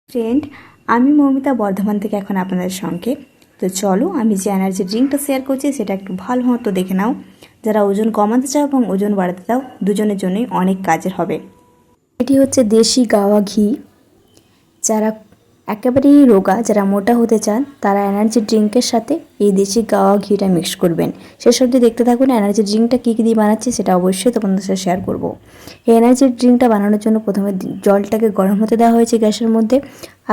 Friend, আমি মৌমিতা বর্ধমান থেকে এখন আপনাদের সঙ্গে। তো চলো, আমি যে এনার্জি ড্রিঙ্কটা শেয়ার করছি সেটা একটু ভালো মতো দেখে নাও। যারা ওজন কমাতে চাও এবং ওজন বাড়াতে চাও, দুজনের জন্যই অনেক কাজের হবে। এটি হচ্ছে দেশি গাওয়া ঘি। যারা একেবারেই রোগা, যারা মোটা হতে চান, তারা এনার্জি ড্রিঙ্কের সাথে এই দেশি গাওয়া ঘিটা মিক্স করবেন। শেষ অবধি দেখতে থাকুন। এনার্জি ড্রিঙ্কটা কী কী দিয়ে বানাচ্ছি সেটা অবশ্যই তোমাদের সাথে শেয়ার করব। এই এনার্জি ড্রিঙ্কটা বানানোর জন্য প্রথমে জলটাকে গরম হতে দেওয়া হয়েছে গ্যাসের মধ্যে।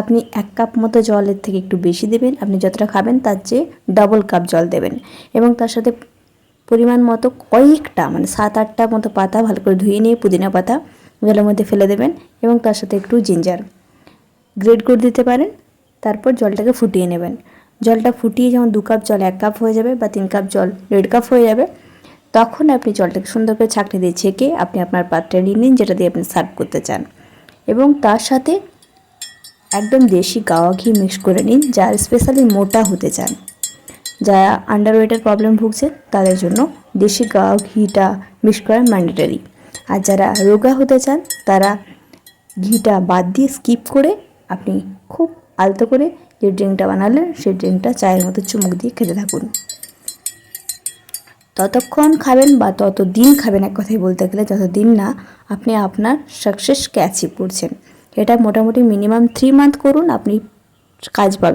আপনি 1 কাপ মতো জলের থেকে একটু বেশি দেবেন। আপনি যতটা খাবেন তার চেয়ে ডবল কাপ জল দেবেন এবং তার সাথে পরিমাণ মতো কয়েকটা 7-8টা মতো পাতা ভালো করে ধুয়ে নিয়ে পুদিনা পাতা জলের মধ্যে ফেলে দেবেন এবং তার সাথে একটু জিঞ্জার গ্রেট করে দিতে পারেন। তারপর জলটাকে ফুটিয়ে নেবেন। জলটা ফুটিয়ে যখন 2 কাপ জল 1 কাপ হয়ে যাবে বা 3 কাপ জল 1.5 কাপ হয়ে যাবে, তখন আপনি জলটাকে সুন্দর করে ছাঁকনি দিয়ে ছেঁকে আপনি আপনার পাত্রে নিয়ে নিন, যেটা দিয়ে আপনি সার্ভ করতে চান। এবং তার সাথে একদম দেশি গাওয়া ঘি মিক্স করে নিন। যারা স্পেশালি মোটা হতে চান, যারা আন্ডারওয়েটের প্রবলেম ভুগছে, তাদের জন্য দেশি গাওয়া ঘিটা মিক্স করা ম্যান্ডেটরি। আর যারা রোগা হতে চান, তারা ঘিটা বাদ দিয়ে স্কিপ করে আপনি খুব আলতো করে যে ড্রিঙ্কটা বানালেন সেই ড্রিঙ্কটা চায়ের মতো চুমুক দিয়ে খেতে থাকুন। ততক্ষণ খাবেন বা ততদিন খাবেন, এক কথায় বলতে গেলে যতদিন না আপনি আপনার সাকসেসকে অ্যাচিভ করছেন। এটা মোটামুটি মিনিমাম 3 মান্থ করুন, আপনি কাজ পাবেন।